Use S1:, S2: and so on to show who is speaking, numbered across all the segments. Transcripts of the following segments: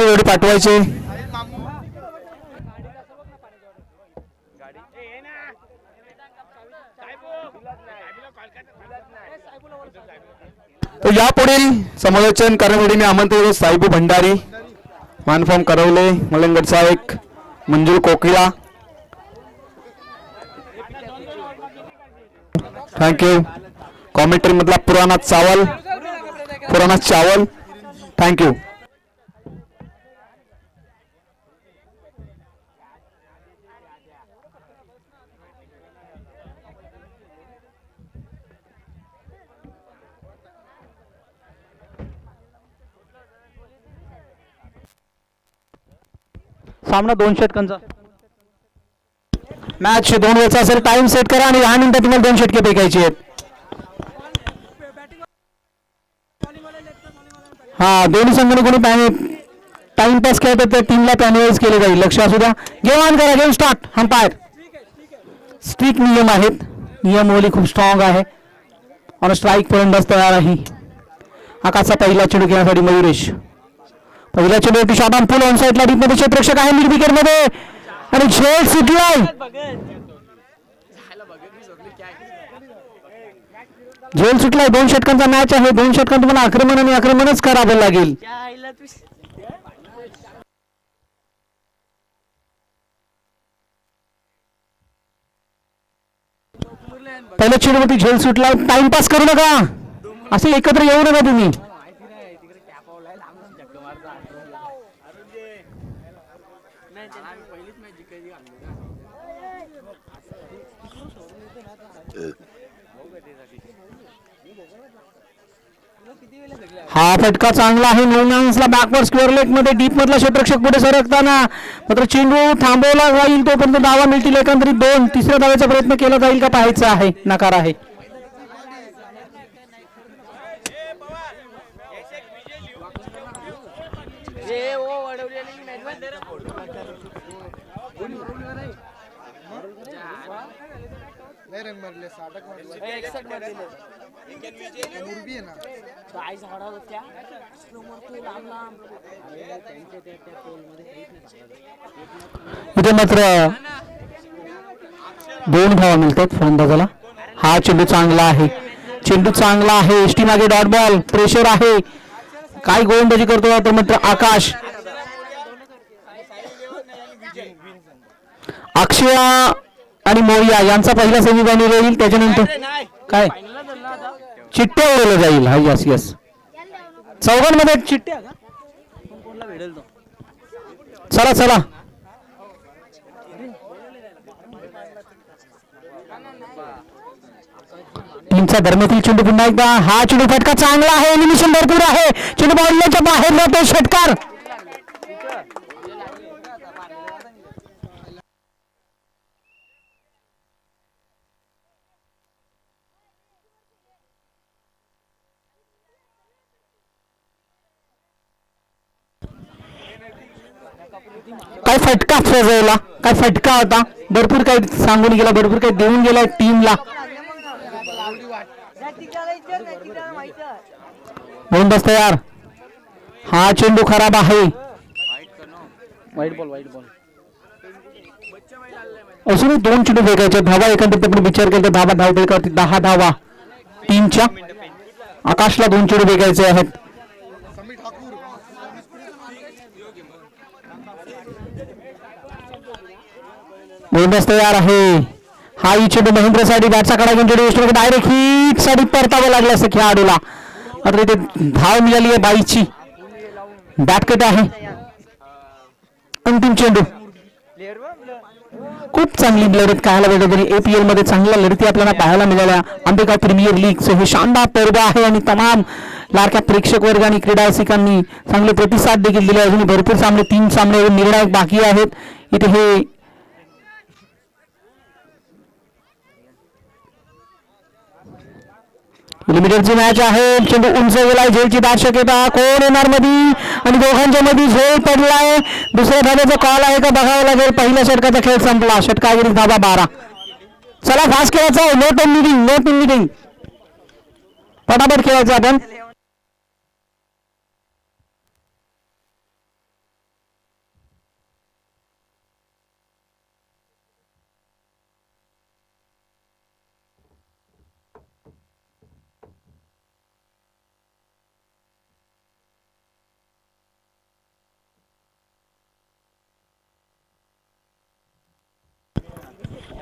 S1: दुसरी जोडी पाठवायची. तो या पुढील समालोचन करण्यासाठी मी आमंत्रित साहेब भंडारी, मानफॉर्म करवले, मलंगड साहेब, मंजूर कोकिळा. थँक्यू. कॉमेंट्री मधला पुराणा चावल थँक्यू.
S2: सामना 2 षटकांचा.
S1: मॅच 2 वेळचा असेल. टाइम सेट करा आणि 10 मिनिटात तुम्हाला 2 षटके फेकायची आहेत. हा, दोन्ही संघाने कोणी टाइमपास खेळतात त्या टीमला पॅनलाइज केले जाईल. लक्ष असू द्या. गेम ऑन करा. Game start. अंपायर. स्ट्रिक्ट नियम आहेत. नियमावली खूप स्ट्रॉंग आहे. ऑन स्ट्राईक फलंदाज तयार आहे. आकाशचा पहिला चेंडू घेण्यासाठी मयुरेश. पहिल्या चेंडूवरती शॉट ऑन फुल ऑन साईडला डीपमध्ये क्षेत्ररक्षक आहे मिड विकेट मध्ये आणि झेल सुटलाय. झेल सुटलाय. 2 षटकांचा मॅच आहे. 2 षटकांत तुम्हाला आक्रमण आणि आक्रमणच करावं लागेल. पहिल्या चेंडूवरती झेल सुटलाय. टाइमपास करू नका. असे एकत्र येऊ नका तुम्ही. हा फटका चांगला आहे. नोनान्सला बॅकवर्ड स्क्वेअर लेग मध्ये डीप मधला क्षेत्ररक्षक पुढे सरकताना मात्र चेंडू थांबवला जाईल तोपर्यंत धावा मिळतील. एकंदरीत 2. तिसऱ्या धावेचा प्रयत्न केला जाईल का पाहायचा आहे. नकार आहे. इथे मात्र 2 धावा मिळतात फलंदाजाला. हा चेंडू चांगला आहे. चेंडू चांगला आहे. एसटी मागे डॉट बॉल. प्रेशर आहे. काय गोलंदाजी करतो तर मात्र आकाश. अक्षय आणि मोरिया यांचा पहिला सेमीफायनल येईल. त्याच्यानंतर काय चिठ्ठ्या उडवल्या जाईल. हा यस यस. चौघांमध्ये चिठ्ठ्या. चला चला. टीमचा दरम्यातील चेंडू पुन्हा एकदा. हा चेंडू फटका चांगला आहे. एलिमिनेशन भरपूर आहे. चेंडू बॉलच्या बाहेर जातो. षटकार. काय फटका सजवला. काय फटका होता. भरपूर काही सांगून गेला. भरपूर काही देऊन गेला टीमला. गोलंदाज तयार. हा चेंडू खराब आहे.
S2: वाईट बॉल.
S1: अजून 2 चेंडू फेकायचे. धावा एकंदरीत आपण विचार केला तर धावा धावपैकी 10 धावा टीमच्या. आकाशला 2 चेंडू फेकायचे आहेत. गोलंदाज तयार आहे. हा चेंडू महेंद्रसाठी बॅटचा कडा घेऊन चेंडू डायरेक्ट हिट साठी परतावं लागलं असं खेळाडूला. मात्र इथे धाव मिळाली आहे 22ची. बॅटकट आहे. अंतिम चेंडू. खूप चांगली लढत पाहायला भेटली. APL मध्ये चांगल्या लढती आपल्याला पाहायला मिळाल्या. आंबेगाव प्रीमियर लीगचं हे शानदार पर्व आहे आणि तमाम लाडक्या प्रेक्षक वर्ग आणि क्रीडा रसिकांनी चांगले प्रतिसाद देखील दिले. अजून भरपूर सामने 3 सामने निर्णायक बाकी आहेत. इथे हे लिमिटेडची मॅच आहे. चेंडू उंच गेलाय. झेलची दाट शक्यता. कोण येणार मध्ये आणि दोघांच्या मध्ये झेल पडलाय. दुसऱ्या धाब्याचा कॉल आहे का बघावं लागेल. पहिल्या षटकाचा खेळ संपला. षटकावरील धाबा 12. चला फास्ट खेळायचा आहे. No team meeting. फटाफट खेळायचं आपण.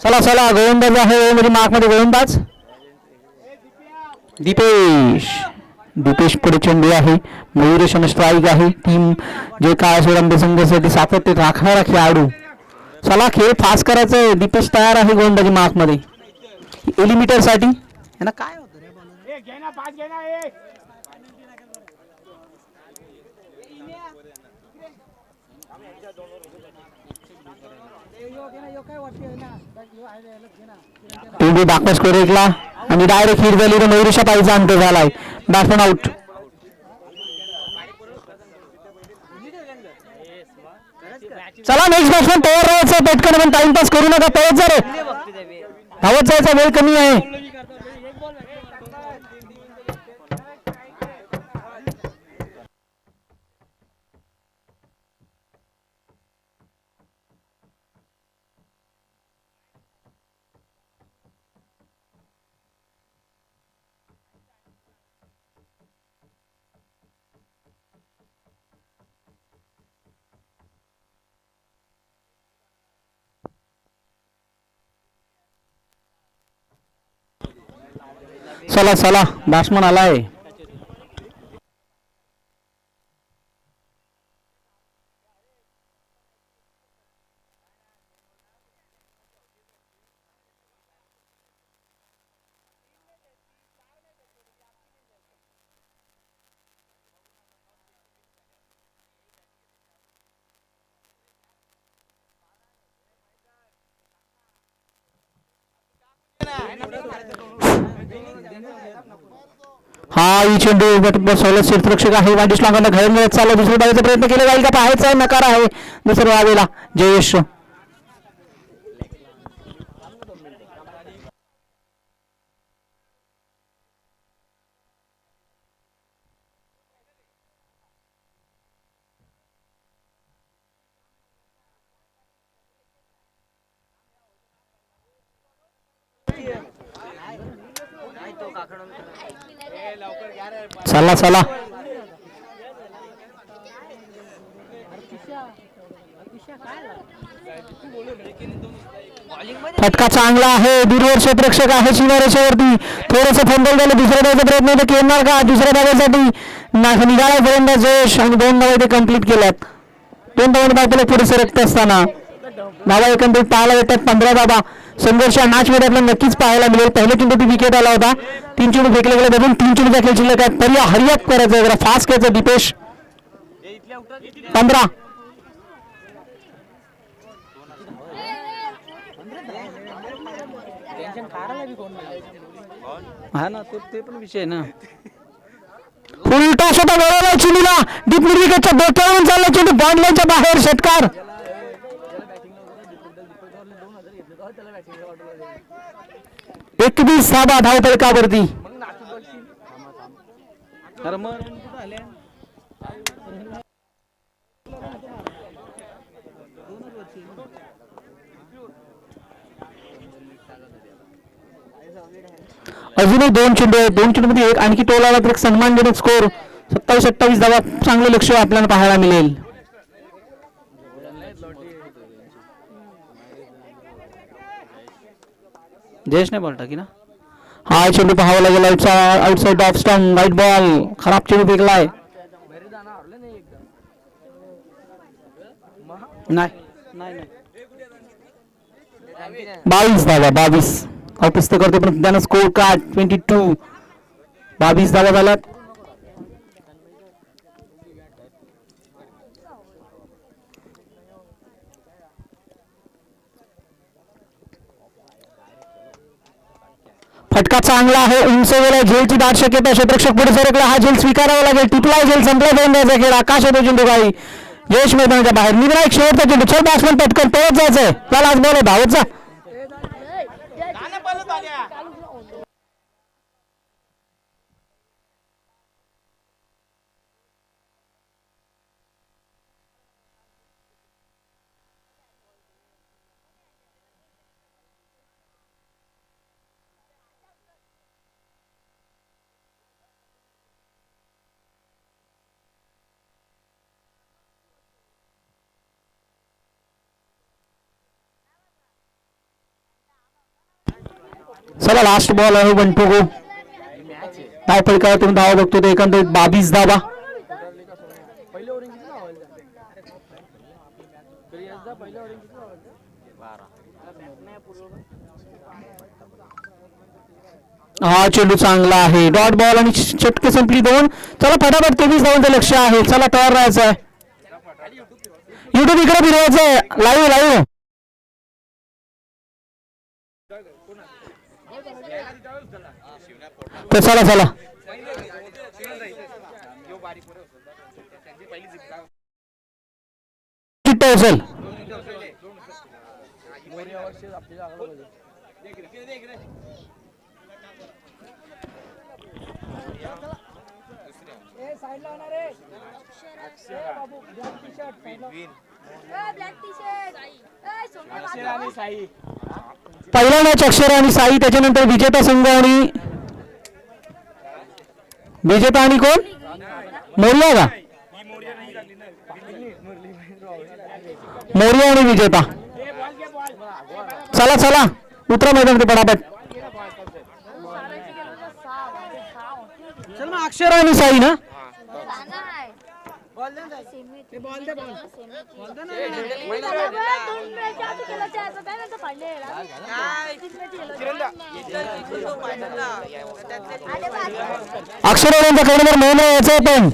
S1: चला चला गोलंदाज आहे म्हणजे मार्कमध्ये गोलंदाज दीपेश पुढे चेंडू आहे. मयुरेशन स्ट्राईक आहे. टीम जे काय सोडंबे संघासाठी सातत्य राखणारा खेळाडू. चला खेळ फास्ट करायचा आहे. दीपेश तयार आहे गोलंदाजी मार्कमध्ये एलिमिटर साठी. यांना काय होतं रे टीम दाखवा स्कोर एकला आणि डायरेक्ट हिट झाली तर मयुरेशा पाहिजे अंत झालाय. Batsman out. चला नेक्स्ट बॅट्समॅन तयार राहायचं पटकन पण टाइमपास करू नका. पळत जा रे. धावत जायचा वेळ कमी आहे. चला चला बॅट्समन आलाय. हा ही चेंडू सवलत क्षेत्ररक्षक आहे. वाईट लांगांना घायल मिळत चालला. दुसऱ्या बाजूचा प्रयत्न केला जाईल का पाहायचा आहे. नकार आहे दुसऱ्या बाजूला जयेश. चला चला फटका चांगला आहे. दूरवर क्षेत्ररक्षक आहे सीमारेषेवरती. थोडंसं फंबल झालं. दुसऱ्या धावाचा प्रयत्न ते केणार का. दुसऱ्या धाव्यासाठी निघाला गोलंदाज जयेश आणि 2 धावा ते कंप्लीट केल्यात. 2 धावांनी आपल्याला पुढे सरकत असताना धावा एकंदरीत पाहायला भेटतात. 15 धावा. संघर्ष मॅच मध्ये आपल्याला नक्कीच पाहायला मिळेल. पहिल्या चेंडूत विकेट आला होता. 3 चेंडू फेकले गेले. धरून 3 चेंडूचा खेळ शिल्लक आहे. तरी हरिअप करायचं जरा फास्ट खेळायचं. दीपेश 15.
S2: हा ना ते पण विषय ना.
S1: उलटा स्वतः वळवला चेंडूला. डीप मिड विकेटच्या डोक्यावरून चालला चेंडू बॉन्ड लाईनच्या बाहेर. षटकार. 21 धावा धावफलकावरती. अजूनही 2 चेंडू आहेत. 2 चेंडू मध्ये एक आणखी टोल आला तर एक सन्मानजनक स्कोर 27-28 धावा. चांगले लक्ष आपल्याला पाहायला मिळेल.
S2: जयेश ने बॉल टाकी ना.
S1: हा चेंडू पाहावा लागेल. Outside off stump. White ball. खराब चेंडू फेकलाय.
S2: नाही
S1: 22 धावा. 22 ऑफिस तर करते पण त्यानं स्कोर कार्ड 22. 22 धावा झाल्यात. फटका चांगला आहे. उंच गेला. झेलची दाट शक्यता. क्षेत्ररक्षक पुढे सरकला. हा झेल स्वीकारावा लागेल. टिपला झेल. संपला फलंदाजाचा खेळ. आकाश होतो चेंडू काही जयेश मैदानाच्या बाहेर. निघाला एक शेवटचा चेंडू. चल बॅट्समन पटकन पळत जायचंय. त्याला आज बॉल धावत जा. चला लास्ट बॉल आहे 1 to go. धाव फलकावरून धावा बघतो ते एकंदरीत 22 धावा. हा चेंडू चांगला आहे. डॉट बॉल आणि चटके संपली 2. चला फटाफट 23 धावांचं लक्ष आहे. चला तयार राहायचं आहे. युट्यूब इकडे फिरवायचं आहे. लाईव्ह तर चला चला चल पहिला मॅच अक्षर आणि साई, त्याच्यानंतर विजेता संघ आणि विजेता आणि कोण मोर्या का मोर्या आणि विजेता. चला चला उतरा मैदान पटापट. चल ना अक्षर आणि साई ना अक्षरवाल्यांचा कडवर मोहन यायचं पण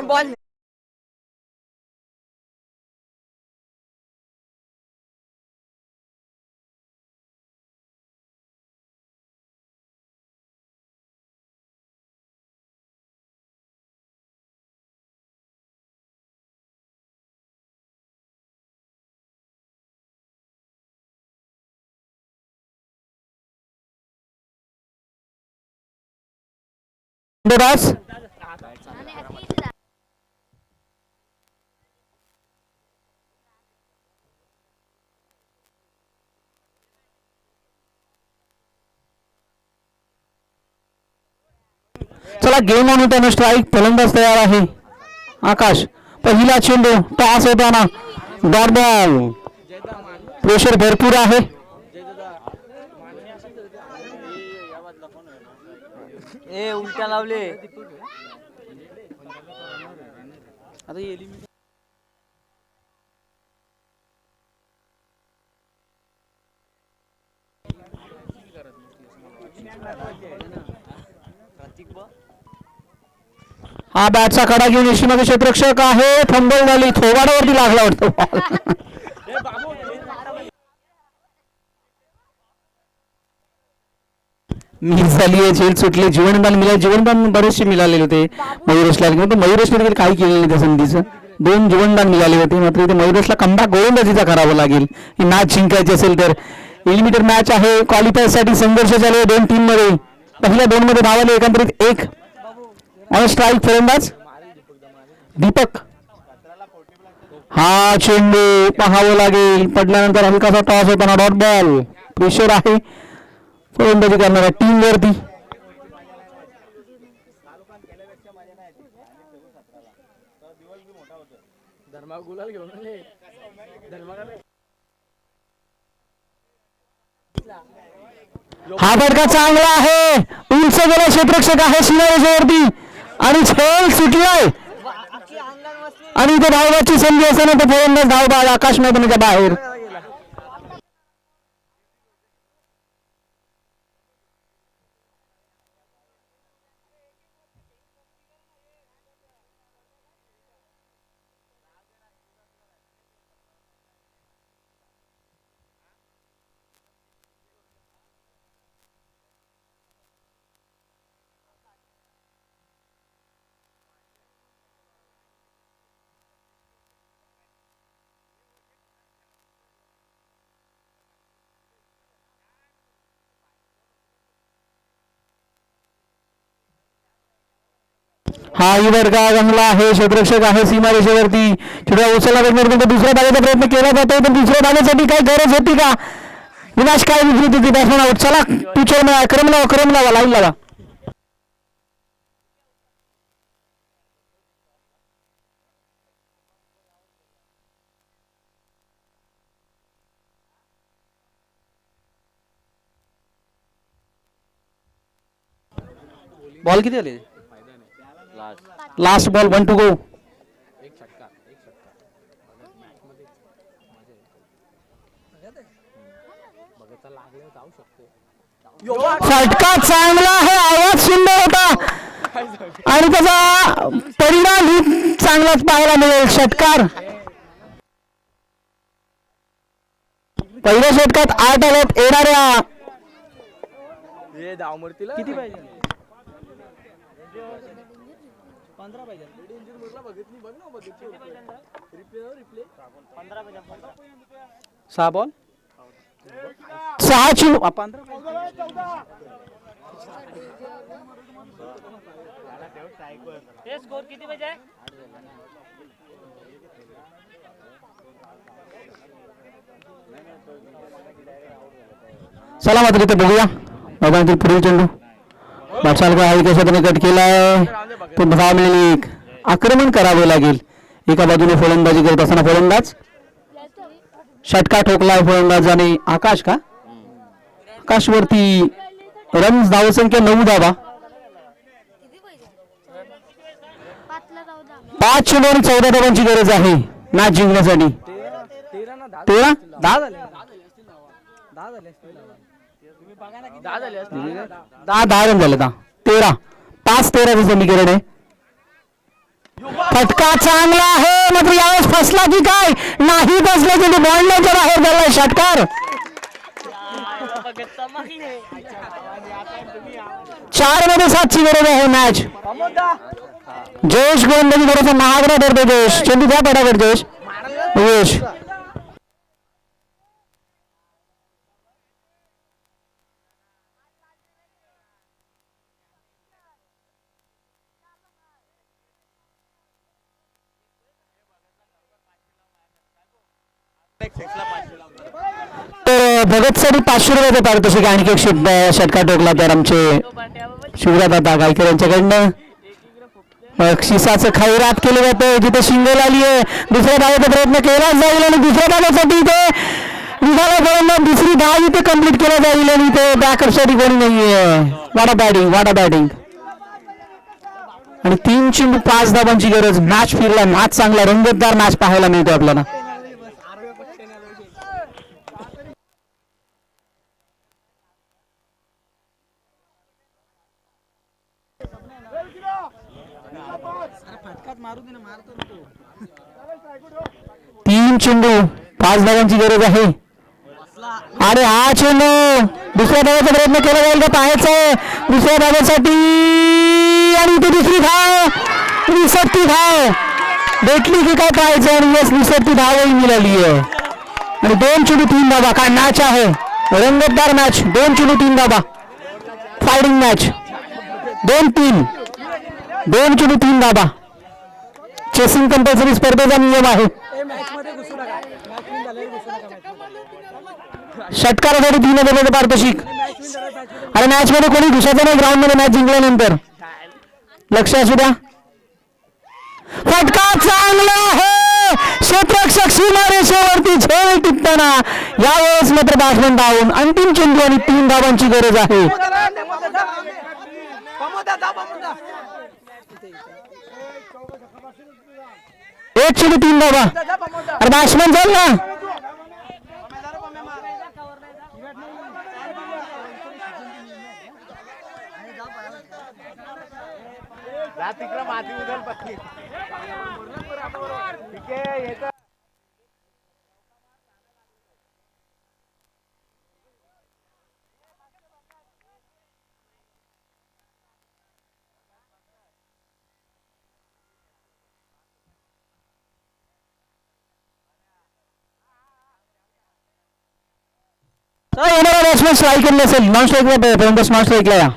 S3: बॉल
S1: दास चला गेम ऑन होताना स्ट्राईक. फलंदाज तयार आहे आकाश. पहिला चेंडू टॉस होताना डॉट बॉल. प्रेशर भरपूर आहे.
S3: ए उलट्या लावले
S2: आता येली मी
S1: हा बॅटचा कडा घेऊन यशीमध्ये क्षेत्ररक्षक आहे. फंबल झाली. थोबाडावरती लागला वाटतो बॉल. मिस झाली आहे. झेल सुटली. जीवनदान मिळाले. जीवनदान बरेचसे मिळालेले होते मयुरेशला. मयुरेशने देखील काही केलेलं नाही त्या संधीचं. 2 जीवनदान मिळाले होते. मात्र इथे मयुरेशला कमबॅक गोलंदाजीचा करावं लागेल ही मॅच जिंकायची असेल तर. एलिमिनेटर मॅच आहे. क्वालिफायर साठी संघर्ष चालू आहे 2 टीम मध्ये. पहिल्या 2 मध्ये धावाले एकंदरीत 1. ऑन स्ट्राईक फलंदाज दीपक. हा चेंडू पाहावं लागेल. पडल्यानंतर हलकासा टॉस होताना डॉट बॉल. प्रेशर आहे फलंदाजी करणाऱ्या टीम वरती. हा फटका चांगला आहे. उंच गेला क्षेत्ररक्षक आहे सीमारेषेवरती आणि खेळ सुटलाय आणि इथे धावण्याची संधी असताना तो फलंदाज धावबाद आकाश मैदानाच्या बाहेर. हा इवरका जमला आहे, क्षेत्ररक्षक आहे सीमारेषेवरती. छोट्या उचलला बघण्यापर्यंत दुसऱ्या धावेचा प्रयत्न केला जातो, पण दुसऱ्या धावेसाठी काही गरज होती का? विनाश काय विकृती होती बॅट्समन आउट. चला पिचवर क्रम लावा लाईन लावा.
S2: बॉल किती आले?
S1: Last ball 1 to go. फटका चांगला आहे, आवाज सुंदर होता आणि त्याचा परिणाम ही चांगलाच पाहायला मिळेल. षटकार पहिल्या षटकात 8 आल्यात येणाऱ्या
S2: किती पाहिजे? 15 पाहिजे. 6 बॉल
S1: 6 चेंडू.
S2: 15 स्कोर किती पाहिजे?
S1: चला मात्र इथे बघूया मैदानातील पुढील चेंडू. बादशाह का कशाने कट केलाय, तो धाव मिळाली. एक आक्रमण करावे लागेल. एका बाजूने फलंदाजी करत असताना फलंदाज षटका ठोकलाय फलंदाजाने. आकाश का आकाशवरती रन धावसंख्या 9 धावा. 5 चेंडू आणि 14 धावांची गरज आहे मॅच जिंकण्यासाठी. 13
S2: 10 झाले.
S1: 10 रन झाले. 13 5-13 समीकरण आहे. फटका चांगला आहे, मात्र यावेळेस फसला की काय? नाही फसला, म्हणजे बॉलच्या बाहेर झालाय षटकार. 4 मध्ये 7 ची गरज आहे मॅच. जयेश गोलंदाजी थोडासा महागडा ठरतो. जयेश चेंडू द्या पटापट. जयेश तर भगतसाठी 500 रुपयाचं पारितोषिक. आणखी एक षटका टोकला तर आमचे शिवराजदादा गायकर यांच्याकडनं बक्षिसाचं खैरात केलं जातं. जिथे शिंगल आली आहे, दुसऱ्या धावेचा प्रयत्न केला जाईल आणि दुसऱ्या धावेसाठी इथे निघाला. दुसरी धाव इथे कंप्लीट केला जाईल आणि इथे बॅकअपसाठी कोणी नाहीये. वाडा बॅटिंग आणि 3 चेंडू 5 धावांची गरज. मॅच फिरला, मॅच चांगला रंगतदार मॅच पाहायला मिळतो आपल्याला. तीन चेंडू 5 धावांची गरज आहे. अरे हा चेंडू दुसऱ्या धावाचा प्रयत्न केला जाईल का पाहायचंय. दुसऱ्या धावासाठी आणि इथे दुसरी धाव, निसटती धाव भेटली की काय पाहायचं. आणि यस, निसटती धावही मिळाली आहे आणि 2 चेंडू 3 धावा. काय मॅच आहे, रंगतदार मॅच. 2 चेंडू 3 धावा, फायरिंग मॅच. 2-3 2 चेंडू 3 धावा. चेसिंग कंपल्सरी स्पर्धेचा नियम आहे. षटकारासाठी 3 धावांचं पारितोषिक. आणि मॅच मध्ये कोणी घुसायचं नाही ग्राउंड मध्ये मॅच जिंकल्यानंतर. लक्ष असू द्या. फटका चांगला आहे, क्षेत्ररक्षक सीमारेषेवरती झेल टिपताना. यावेळेस मात्र बॅट्समन डाऊन. अंतिम चेंडू आणि 3 धावांची गरज आहे. 1 चेंडू 3 धावा. अरे बॅट्समन झाल ना. येणारा बॅट्समॅन स्ट्राईक केले असेल. नॉन स्ट्राईकला पर्यंत स्मार्ट स्ट्राईकला या.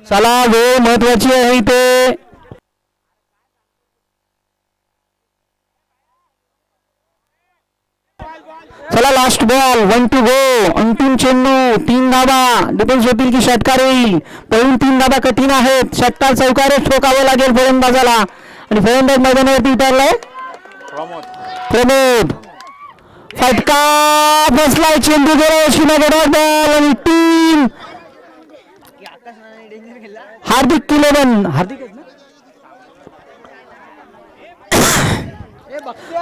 S1: चला वेळ महत्वाची आहे इथे. चला लास्ट बॉल 1 टू गो. अंतिम चेंडू 3 धाबा. डिफेन्स होतील की षटकार येईल. पळून 3 धाबा कठीण आहेत. षटकार चौकारेच ठोकावं लागेल फलंदाजाला आणि फलंदाज मैदानावरती उतरलाय प्रमोद. फटका बसलाय. चेंडू गेला बॉल आणि टीम हार्दिक किलोवन. हार्दिक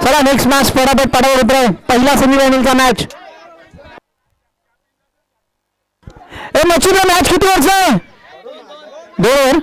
S1: चला नेक्स्ट मॅच पटापट उतराय. पहिला सेमीफायनलचा मॅच. मच्छीला मॅच किती वर्ष आहे 2 ओव्हर.